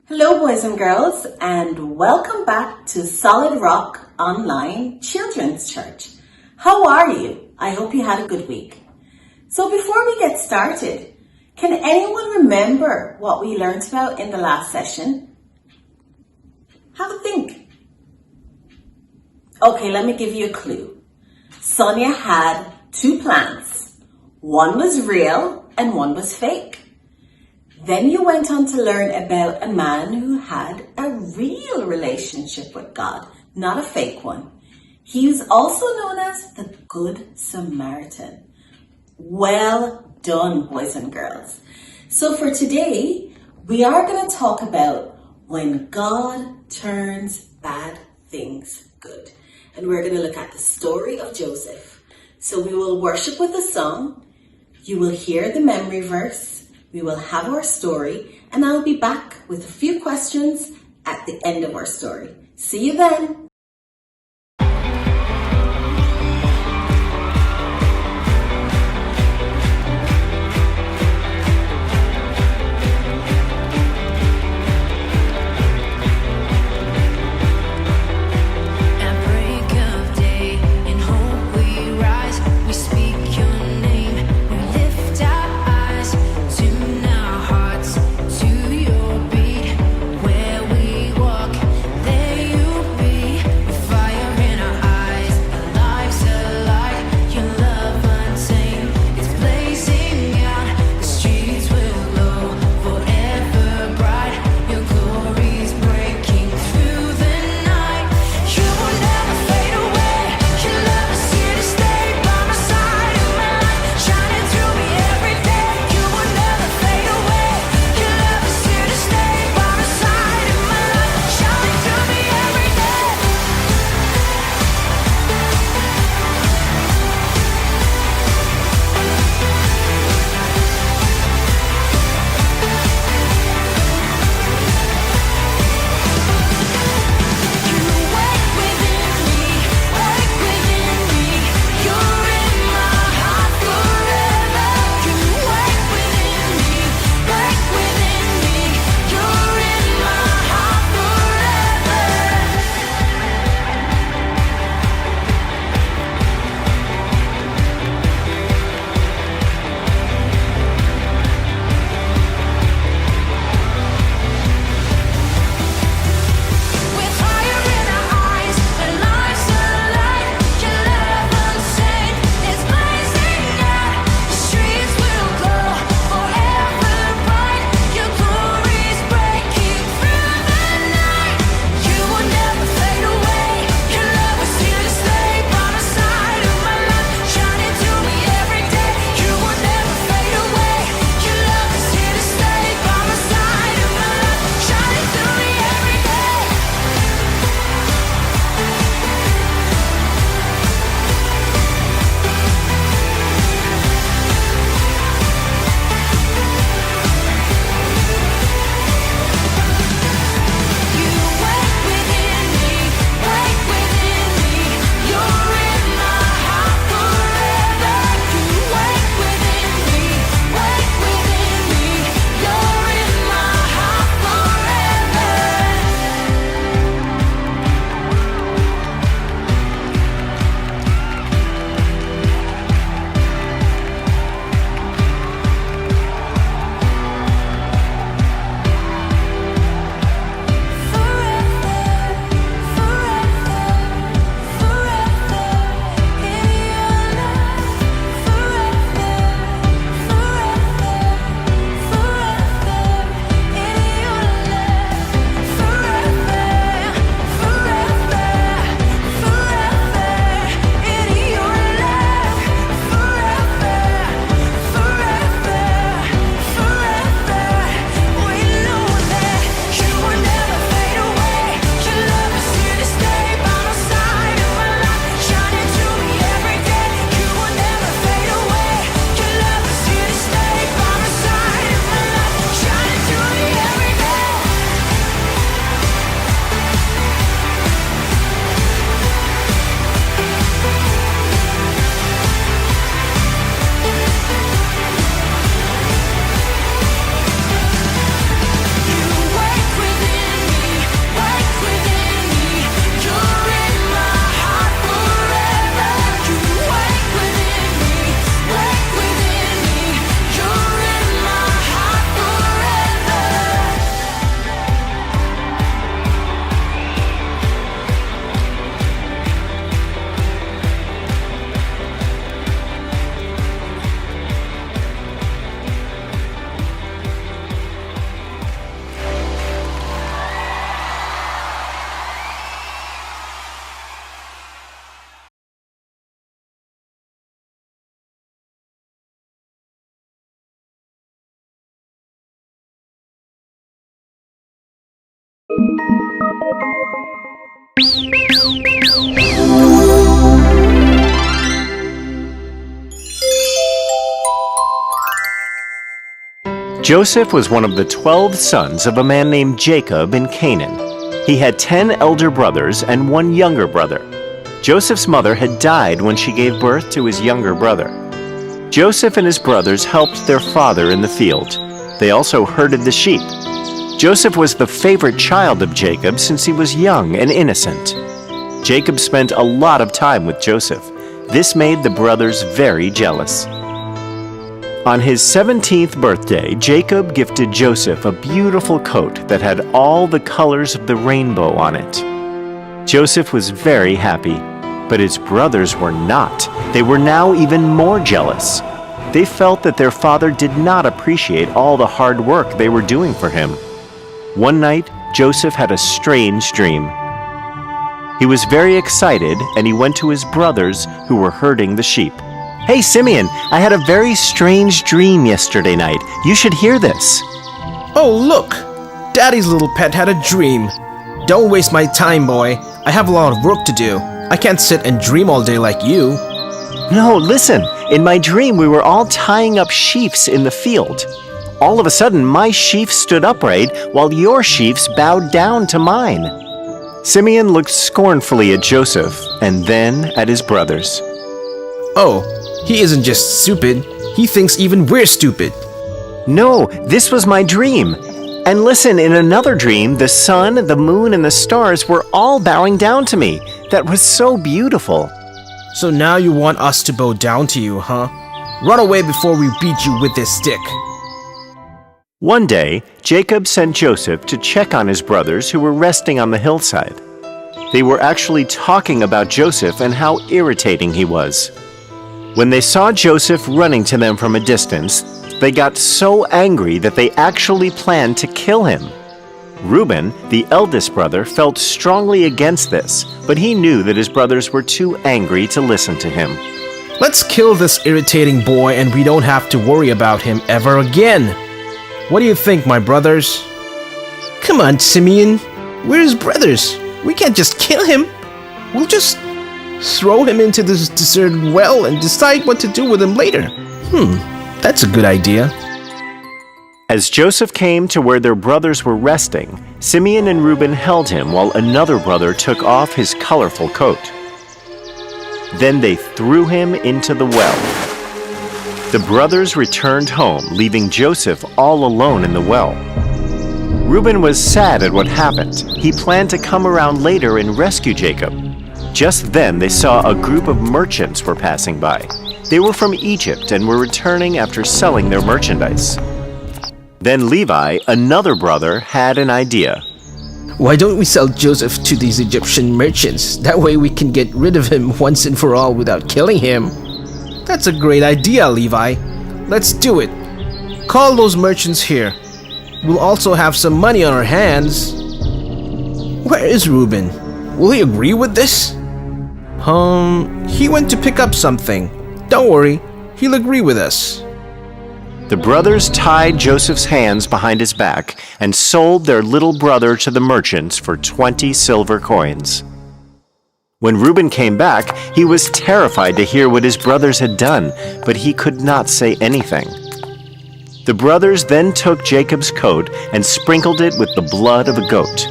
Hello boys and girls, and welcome back to Solid Rock Online Children's Church. How are you? I hope you had a good week. So before we get started, can anyone remember what we learned about in the last session? Have a think. Okay, let me give you a clue. Sonia had two plants. One was real and one was fake. Then you went on to learn about a man who had a real relationship with God, not a fake one. He is also known as the Good Samaritan. Well done, boys and girls. So for today, we are going to talk about when God turns bad things good. And we're going to look at the story of Joseph. So we will worship with a song. You will hear the memory verse. We will have our story, and I'll be back with a few questions at the end of our story. See you then. Where we walk, there you be. Joseph was one of the 12 sons of a man named Jacob in Canaan. He had 10 elder brothers and 1 younger brother. Joseph's mother had died when she gave birth to his younger brother. Joseph and his brothers helped their father in the field. They also herded the sheep. Joseph was the favorite child of Jacob since he was young and innocent. Jacob spent a lot of time with Joseph. This made the brothers very jealous. On his 17th birthday, Jacob gifted Joseph a beautiful coat that had all the colors of the rainbow on it. Joseph was very happy, but his brothers were not. They were now even more jealous. They felt that their father did not appreciate all the hard work they were doing for him. One night, Joseph had a strange dream. He was very excited, and he went to his brothers who were herding the sheep. "Hey, Simeon, I had a very strange dream yesterday night. You should hear this." Oh, look! Daddy's little pet had a dream. Don't waste my time, boy. I have a lot of work to do. I can't sit and dream all day like you. No, listen. In my dream, we were all tying up sheaves in the field. All of a sudden, my sheaf stood upright while your sheaves bowed down to mine. Simeon looked scornfully at Joseph and then at his brothers. Oh, he isn't just stupid. He thinks even we're stupid. No, this was my dream. And listen, in another dream, the sun, the moon, and the stars were all bowing down to me. That was so beautiful. So now you want us to bow down to you, huh? Run away before we beat you with this stick. One day, Jacob sent Joseph to check on his brothers who were resting on the hillside. They were actually talking about Joseph and how irritating he was. When they saw Joseph running to them from a distance, they got so angry that they actually planned to kill him. Reuben, the eldest brother, felt strongly against this, but he knew that his brothers were too angry to listen to him. Let's kill this irritating boy and we don't have to worry about him ever again. What do you think, my brothers? Come on, Simeon. We're his brothers. We can't just kill him. We'll just throw him into this deserted well and decide what to do with him later. That's a good idea. As Joseph came to where their brothers were resting, Simeon and Reuben held him while another brother took off his colorful coat. Then they threw him into the well. The brothers returned home, leaving Joseph all alone in the well. Reuben was sad at what happened. He planned to come around later and rescue Jacob. Just then they saw a group of merchants were passing by. They were from Egypt and were returning after selling their merchandise. Then Levi, another brother, had an idea. Why don't we sell Joseph to these Egyptian merchants? That way we can get rid of him once and for all without killing him. That's a great idea, Levi. Let's do it. Call those merchants here. We'll also have some money on our hands. Where is Reuben? Will he agree with this? He went to pick up something. Don't worry, he'll agree with us. The brothers tied Joseph's hands behind his back and sold their little brother to the merchants for 20 silver coins. When Reuben came back, he was terrified to hear what his brothers had done, but he could not say anything. The brothers then took Jacob's coat and sprinkled it with the blood of a goat.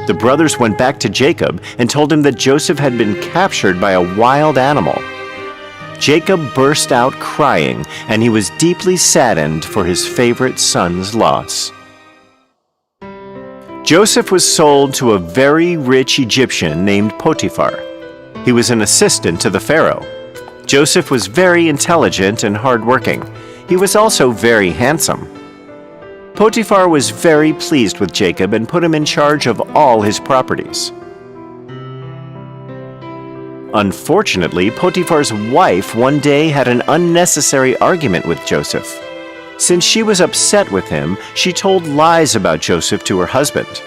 The brothers went back to Jacob and told him that Joseph had been captured by a wild animal. Jacob burst out crying, and he was deeply saddened for his favorite son's loss. Joseph was sold to a very rich Egyptian named Potiphar. He was an assistant to the Pharaoh. Joseph was very intelligent and hardworking. He was also very handsome. Potiphar was very pleased with Jacob and put him in charge of all his properties. Unfortunately, Potiphar's wife one day had an unnecessary argument with Joseph. Since she was upset with him, she told lies about Joseph to her husband.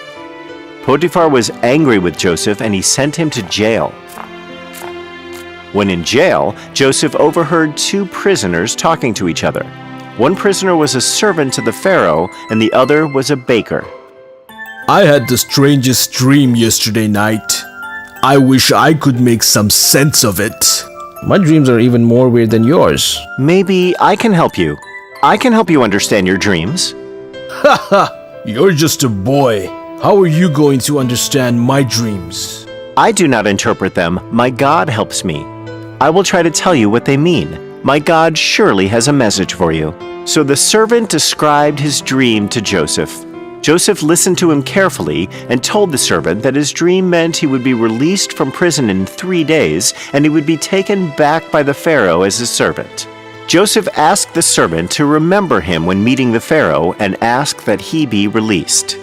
Potiphar was angry with Joseph and he sent him to jail. When in jail, Joseph overheard 2 prisoners talking to each other. One prisoner was a servant to the Pharaoh and the other was a baker. I had the strangest dream yesterday night. I wish I could make some sense of it. My dreams are even more weird than yours. Maybe I can help you. I can help you understand your dreams. You're just a boy. How are you going to understand my dreams? I do not interpret them. My God helps me. I will try to tell you what they mean. My God surely has a message for you. So the servant described his dream to Joseph. Joseph listened to him carefully and told the servant that his dream meant he would be released from prison in 3 days and he would be taken back by the Pharaoh as his servant. Joseph asked the servant to remember him when meeting the Pharaoh and ask that he be released.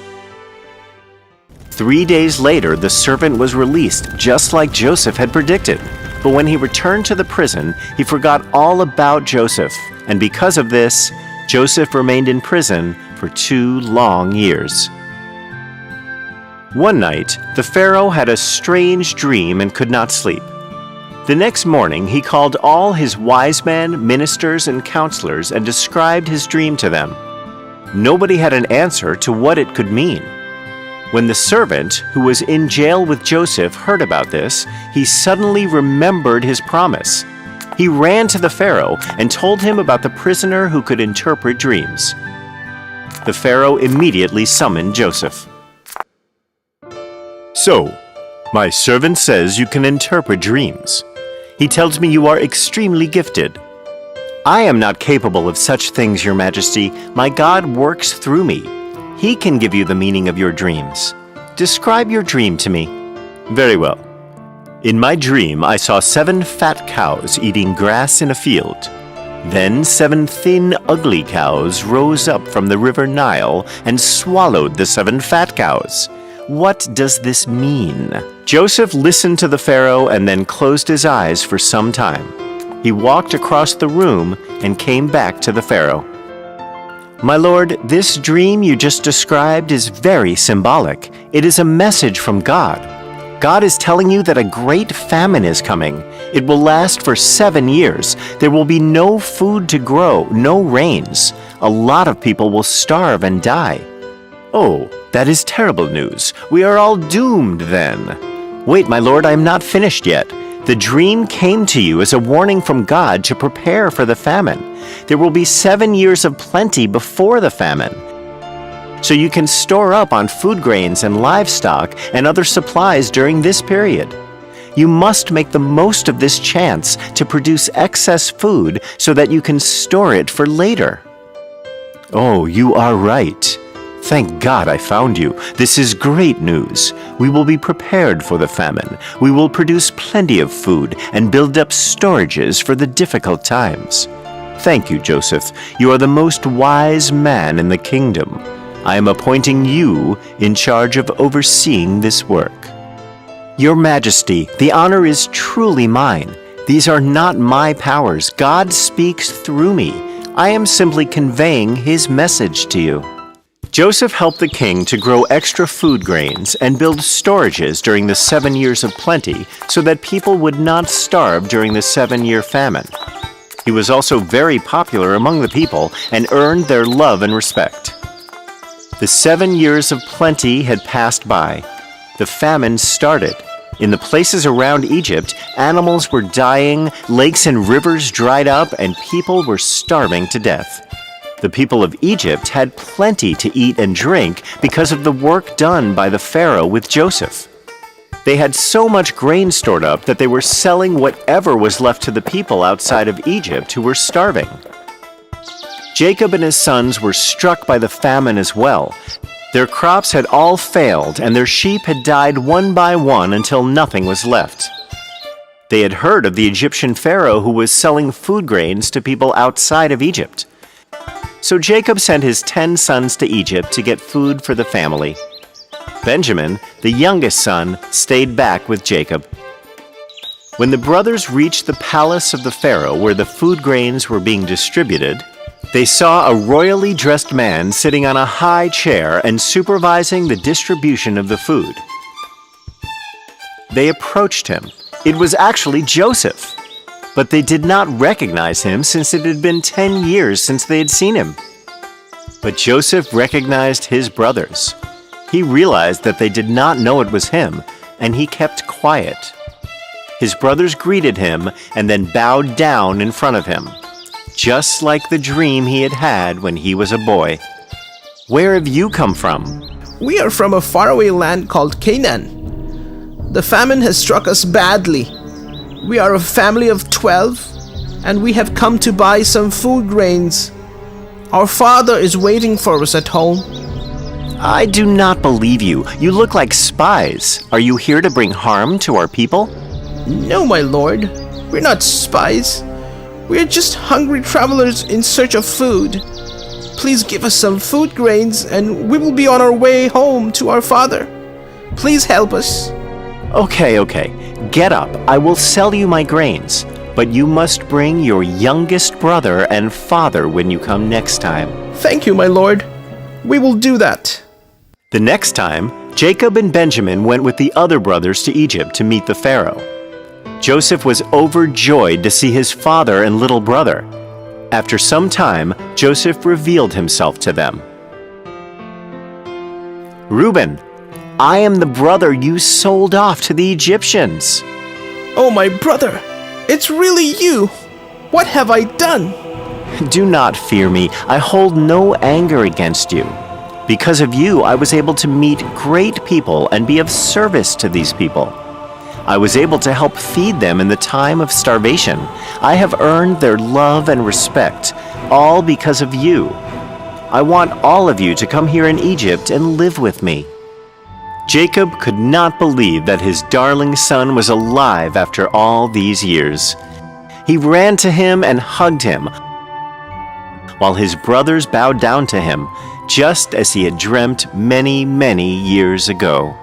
3 days later, the servant was released just like Joseph had predicted. But when he returned to the prison, he forgot all about Joseph, and because of this, Joseph remained in prison for 2 long years. One night, the Pharaoh had a strange dream and could not sleep. The next morning, he called all his wise men, ministers, and counselors and described his dream to them. Nobody had an answer to what it could mean. When the servant, who was in jail with Joseph, heard about this, he suddenly remembered his promise. He ran to the Pharaoh and told him about the prisoner who could interpret dreams. The Pharaoh immediately summoned Joseph. "So, my servant says you can interpret dreams. He tells me you are extremely gifted." "I am not capable of such things, Your Majesty. My God works through me. He can give you the meaning of your dreams. Describe your dream to me." "Very well. In my dream, I saw 7 fat cows eating grass in a field. Then 7 thin, ugly cows rose up from the river Nile and swallowed the 7 fat cows. What does this mean?" Joseph listened to the Pharaoh and then closed his eyes for some time. He walked across the room and came back to the Pharaoh. "My lord, this dream you just described is very symbolic. It is a message from God. God is telling you that a great famine is coming. It will last for 7 years. There will be no food to grow, no rains. A lot of people will starve and die." "Oh, that is terrible news. We are all doomed then." "Wait, my lord, I am not finished yet. The dream came to you as a warning from God to prepare for the famine. There will be 7 years of plenty before the famine. So you can store up on food grains and livestock and other supplies during this period. You must make the most of this chance to produce excess food so that you can store it for later." "Oh, you are right. Thank God I found you. This is great news. We will be prepared for the famine. We will produce plenty of food and build up storages for the difficult times. Thank you, Joseph. You are the most wise man in the kingdom. I am appointing you in charge of overseeing this work." "Your Majesty, the honor is truly mine. These are not my powers. God speaks through me. I am simply conveying his message to you." Joseph helped the king to grow extra food grains and build storages during the 7 years of plenty so that people would not starve during the 7-year famine. He was also very popular among the people and earned their love and respect. The 7 years of plenty had passed by. The famine started. In the places around Egypt, animals were dying, lakes and rivers dried up, and people were starving to death. The people of Egypt had plenty to eat and drink because of the work done by the Pharaoh with Joseph. They had so much grain stored up that they were selling whatever was left to the people outside of Egypt who were starving. Jacob and his sons were struck by the famine as well. Their crops had all failed, and their sheep had died one by one until nothing was left. They had heard of the Egyptian Pharaoh who was selling food grains to people outside of Egypt. So Jacob sent his 10 sons to Egypt to get food for the family. Benjamin, the youngest son, stayed back with Jacob. When the brothers reached the palace of the Pharaoh where the food grains were being distributed, they saw a royally dressed man sitting on a high chair and supervising the distribution of the food. They approached him. It was actually Joseph. But they did not recognize him since it had been 10 years since they had seen him. But Joseph recognized his brothers. He realized that they did not know it was him, and he kept quiet. His brothers greeted him and then bowed down in front of him, just like the dream he had had when he was a boy. Where have you come from? We are from a faraway land called Canaan. The famine has struck us badly. We are a family of 12, and we have come to buy some food grains. Our father is waiting for us at home. I do not believe you. You look like spies. Are you here to bring harm to our people? No, my lord. We're not spies. We're just hungry travelers in search of food. Please give us some food grains and we will be on our way home to our father. Please help us. Okay. Get up. I will sell you my grains. But you must bring your youngest brother and father when you come next time. Thank you, my lord. We will do that. The next time, Jacob and Benjamin went with the other brothers to Egypt to meet the Pharaoh. Joseph was overjoyed to see his father and little brother. After some time, Joseph revealed himself to them. Reuben, I am the brother you sold off to the Egyptians. Oh, my brother, it's really you. What have I done? Do not fear me. I hold no anger against you. Because of you, I was able to meet great people and be of service to these people. I was able to help feed them in the time of starvation. I have earned their love and respect, all because of you. I want all of you to come here in Egypt and live with me. Jacob could not believe that his darling son was alive after all these years. He ran to him and hugged him, while his brothers bowed down to him, just as he had dreamt many, many years ago.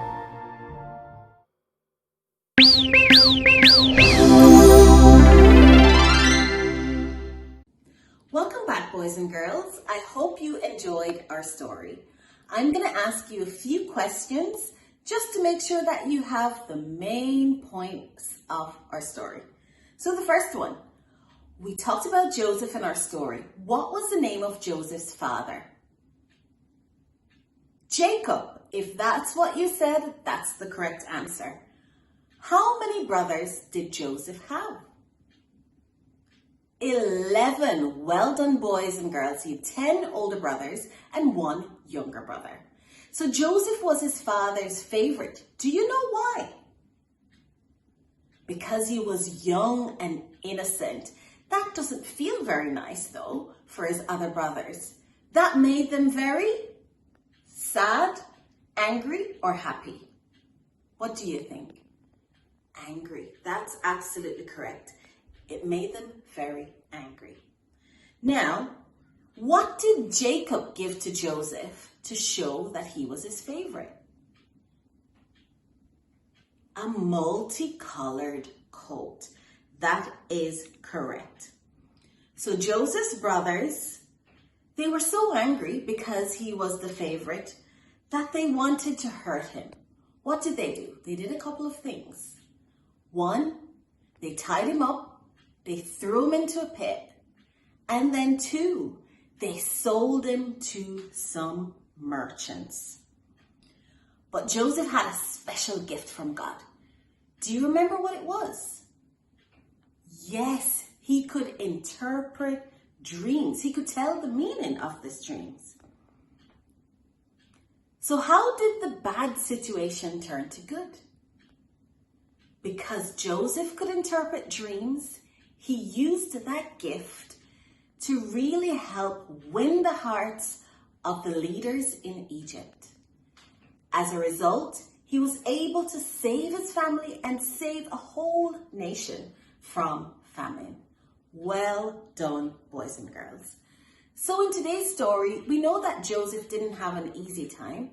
Welcome back, boys and girls. I hope you enjoyed our story. I'm going to ask you a few questions just to make sure that you have the main points of our story. So the first one, we talked about Joseph in our story. What was the name of Joseph's father? Jacob. If that's what you said, that's the correct answer. How many brothers did Joseph have? 11. Well done, boys and girls. He had 10 older brothers and 1 younger brother. So Joseph was his father's favorite. Do you know why? Because he was young and innocent. That doesn't feel very nice, though, for his other brothers. That made them very sad, angry, or happy. What do you think? Angry. That's absolutely correct. It made them very angry. Now, what did Jacob give to Joseph to show that he was his favorite? A multicolored coat. That is correct. So Joseph's brothers, they were so angry because he was the favorite that they wanted to hurt him. What did they do? They did a couple of things. 1, they tied him up. They threw him into a pit. And then 2, they sold him to some merchants. But Joseph had a special gift from God. Do you remember what it was? Yes, he could interpret dreams. He could tell the meaning of these dreams. So how did the bad situation turn to good? Because Joseph could interpret dreams, he used that gift to really help win the hearts of the leaders in Egypt. As a result, he was able to save his family and save a whole nation from famine. Well done, boys and girls. So in today's story, we know that Joseph didn't have an easy time.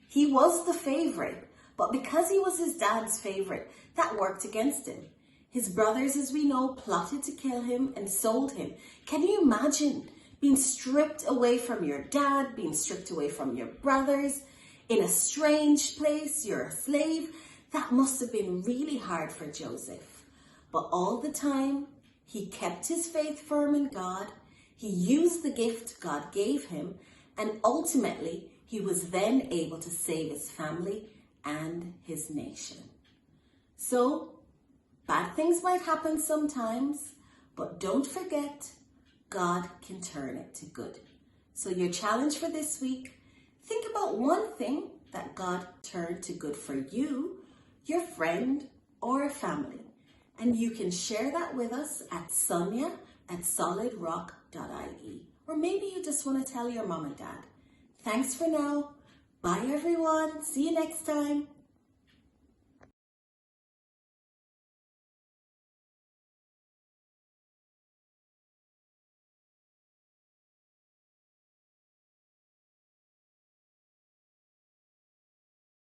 He was the favorite, but because he was his dad's favorite, that worked against him. His brothers, as we know, plotted to kill him and sold him. Can you imagine being stripped away from your dad, being stripped away from your brothers, in a strange place, you're a slave? That must have been really hard for Joseph. But all the time, he kept his faith firm in God. He used the gift God gave him, and ultimately, he He was then able to save his family and his nation. So, bad things might happen sometimes, but don't forget, God can turn it to good. So your challenge for this week, think about one thing that God turned to good for you, your friend, or family. And you can share that with us at sonia@solidrock.ie. Or maybe you just want to tell your mom and dad. Thanks for now. Bye everyone. See you next time.